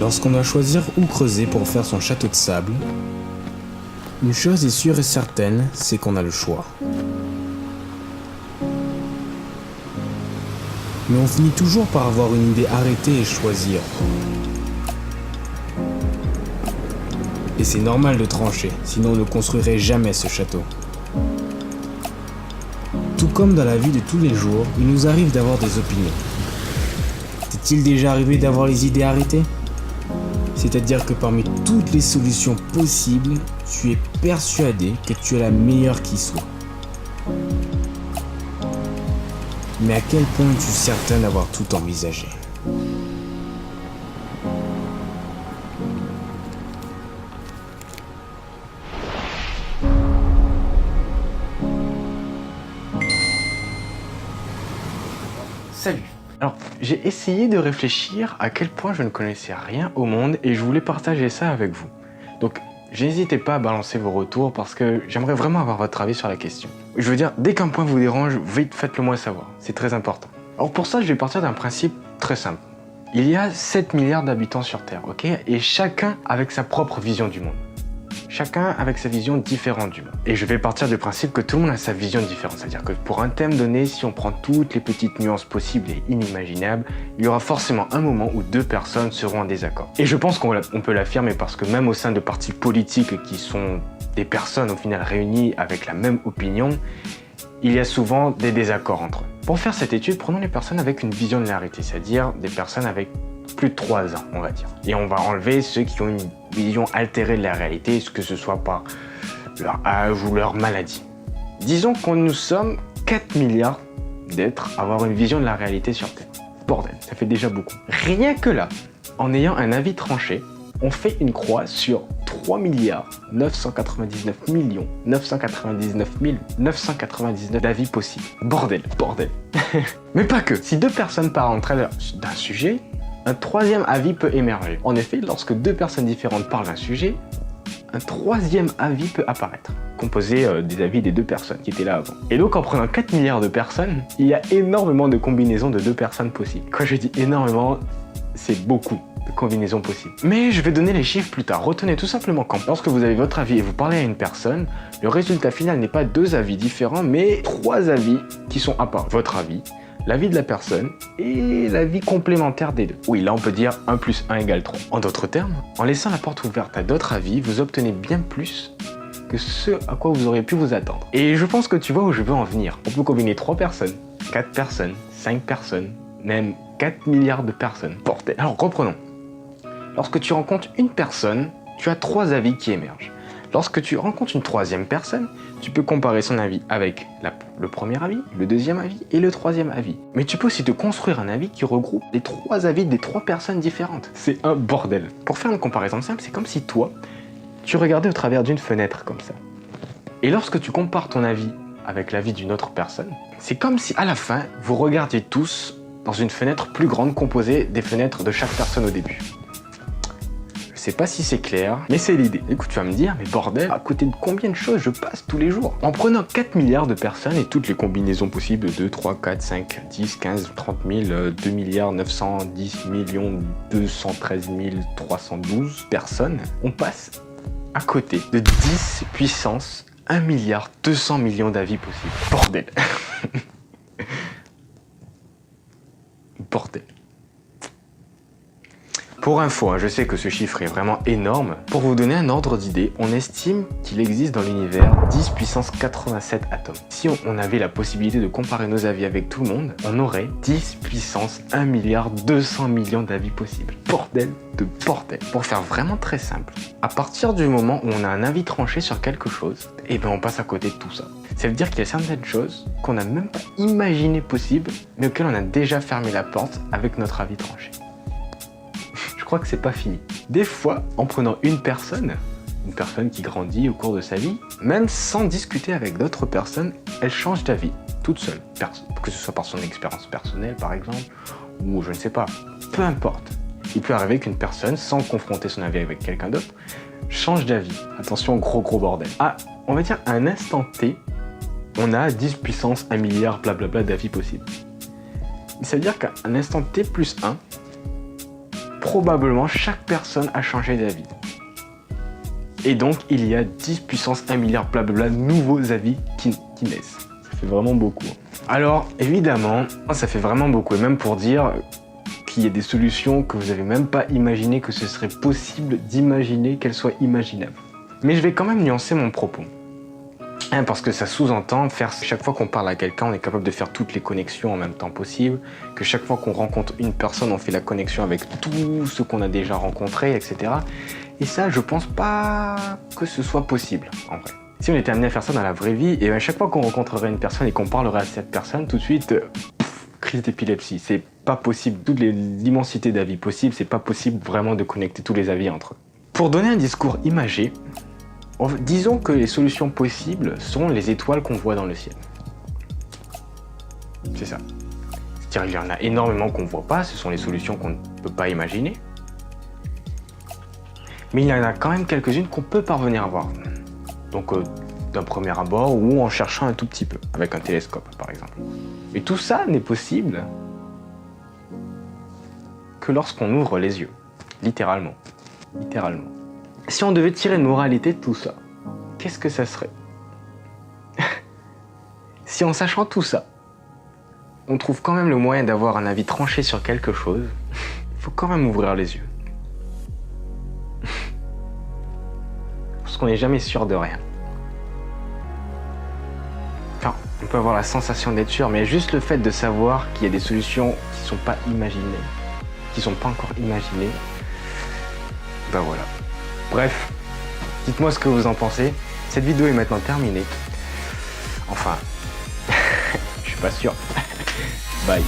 Lorsqu'on doit choisir où creuser pour faire son château de sable, une chose est sûre et certaine, c'est qu'on a le choix. Mais on finit toujours par avoir une idée arrêtée et choisir. Et c'est normal de trancher, sinon on ne construirait jamais ce château. Tout comme dans la vie de tous les jours, il nous arrive d'avoir des opinions. T'est-il déjà arrivé d'avoir les idées arrêtées ? C'est-à-dire que parmi toutes les solutions possibles, tu es persuadé que tu es la meilleure qui soit. Mais à quel point es-tu certain d'avoir tout envisagé ? Salut. Alors, j'ai essayé de réfléchir à quel point je ne connaissais rien au monde et je voulais partager ça avec vous. Donc, n'hésitez pas à balancer vos retours parce que j'aimerais vraiment avoir votre avis sur la question. Je veux dire, dès qu'un point vous dérange, vite faites-le moi savoir. C'est très important. Alors pour ça, je vais partir d'un principe très simple. Il y a 7 milliards d'habitants sur Terre, ok ? Et chacun avec sa propre vision du monde. Chacun avec sa vision différente du monde. Et je vais partir du principe que tout le monde a sa vision différente. C'est-à-dire que pour un thème donné, si on prend toutes les petites nuances possibles et inimaginables, il y aura forcément un moment où deux personnes seront en désaccord. Et je pense qu'on peut l'affirmer parce que même au sein de partis politiques qui sont des personnes au final réunies avec la même opinion, il y a souvent des désaccords entre eux. Pour faire cette étude, prenons les personnes avec une vision de la réalité, c'est-à-dire des personnes avec plus de 3 ans, on va dire. Et on va enlever ceux qui ont une vision altérée de la réalité, que ce soit par leur âge ou leur maladie. Disons que nous sommes 4 milliards d'êtres à avoir une vision de la réalité sur Terre. Bordel, ça fait déjà beaucoup. Rien que là, en ayant un avis tranché, on fait une croix sur 3 milliards 999 millions 999 999 d'avis possibles. Bordel. Mais pas que. Si deux personnes parlent entre elles d'un sujet, un troisième avis peut émerger. En effet, lorsque deux personnes différentes parlent d'un sujet, un troisième avis peut apparaître, composé des avis des deux personnes qui étaient là avant. Et donc en prenant 4 milliards de personnes, il y a énormément de combinaisons de deux personnes possibles. Quand je dis énormément, c'est beaucoup de combinaisons possibles. Mais je vais donner les chiffres plus tard. Retenez tout simplement quand lorsque vous avez votre avis et vous parlez à une personne, le résultat final n'est pas 2 avis différents, mais 3 avis qui sont apparus. Votre avis, l'avis de la personne et l'avis complémentaire des deux. Oui, là on peut dire 1 + 1 = 3. En d'autres termes, en laissant la porte ouverte à d'autres avis, vous obtenez bien plus que ce à quoi vous auriez pu vous attendre. Et je pense que tu vois où je veux en venir. On peut combiner 3 personnes, 4 personnes, 5 personnes, même 4 milliards de personnes. Bordel. Alors reprenons. Lorsque tu rencontres une personne, tu as 3 avis qui émergent. Lorsque tu rencontres une troisième personne, tu peux comparer son avis avec le premier avis, le deuxième avis et le troisième avis. Mais tu peux aussi te construire un avis qui regroupe les 3 avis des 3 personnes différentes. C'est un bordel. Pour faire une comparaison simple, c'est comme si toi, tu regardais au travers d'une fenêtre comme ça. Et lorsque tu compares ton avis avec l'avis d'une autre personne, c'est comme si à la fin, vous regardiez tous dans une fenêtre plus grande composée des fenêtres de chaque personne au début. Je sais pas si c'est clair, mais c'est l'idée. Écoute, tu vas me dire, mais bordel, à côté de combien de choses je passe tous les jours ? En prenant 4 milliards de personnes et toutes les combinaisons possibles, 2, 3, 4, 5, 10, 15, 30 000, 2 milliards 910 millions 213 312 personnes, on passe à côté de 10 puissance 1 milliard 200 millions d'avis possibles. Bordel. Bordel. Pour info, je sais que ce chiffre est vraiment énorme. Pour vous donner un ordre d'idée, on estime qu'il existe dans l'univers 10 puissance 87 atomes. Si on avait la possibilité de comparer nos avis avec tout le monde, on aurait 10 puissance 1 milliard 200 millions d'avis possibles. Bordel de bordel. Pour faire vraiment très simple, à partir du moment où on a un avis tranché sur quelque chose, eh ben on passe à côté de tout ça. Ça veut dire qu'il y a certaines choses qu'on n'a même pas imaginé possibles, mais auxquelles on a déjà fermé la porte avec notre avis tranché. Je crois que c'est pas fini. Des fois, en prenant une personne qui grandit au cours de sa vie, même sans discuter avec d'autres personnes, elle change d'avis, toute seule. Que ce soit par son expérience personnelle, par exemple, ou je ne sais pas. Peu importe. Il peut arriver qu'une personne, sans confronter son avis avec quelqu'un d'autre, change d'avis. Attention, gros bordel. Ah, on va dire à un instant T, on a 10 puissance 1 milliard blablabla d'avis possibles. Ça veut dire qu'à un instant T plus 1, probablement chaque personne a changé d'avis. Et donc, il y a 10 puissance 1 milliard blablabla nouveaux avis qui naissent. Ça fait vraiment beaucoup. Alors, évidemment, ça fait vraiment beaucoup. Et même pour dire qu'il y a des solutions que vous n'avez même pas imaginé que ce serait possible d'imaginer qu'elles soient imaginables. Mais je vais quand même nuancer mon propos. Parce que ça sous-entend faire, chaque fois qu'on parle à quelqu'un, on est capable de faire toutes les connexions en même temps possible, que chaque fois qu'on rencontre une personne, on fait la connexion avec tout ce qu'on a déjà rencontré, etc. Et ça, je pense pas que ce soit possible, en vrai. Si on était amené à faire ça dans la vraie vie, et à chaque fois qu'on rencontrerait une personne et qu'on parlerait à cette personne, tout de suite, crise d'épilepsie. C'est pas possible. Toute l'immensité d'avis possible, c'est pas possible vraiment de connecter tous les avis entre eux. Pour donner un discours imagé, disons que les solutions possibles sont les étoiles qu'on voit dans le ciel. C'est ça. C'est-à-dire qu'il y en a énormément qu'on ne voit pas, ce sont les solutions qu'on ne peut pas imaginer. Mais il y en a quand même quelques-unes qu'on peut parvenir à voir. Donc d'un premier abord ou en cherchant un tout petit peu, avec un télescope par exemple. Et tout ça n'est possible que lorsqu'on ouvre les yeux. Littéralement. Littéralement. Si on devait tirer une moralité de tout ça, qu'est-ce que ça serait? Si en sachant tout ça, on trouve quand même le moyen d'avoir un avis tranché sur quelque chose, il faut quand même ouvrir les yeux. Parce qu'on n'est jamais sûr de rien. Enfin, on peut avoir la sensation d'être sûr, mais juste le fait de savoir qu'il y a des solutions qui ne sont pas imaginées, qui ne sont pas encore imaginées, ben voilà. Bref, dites-moi ce que vous en pensez. Cette vidéo est maintenant terminée. Enfin, je suis pas sûr. Bye.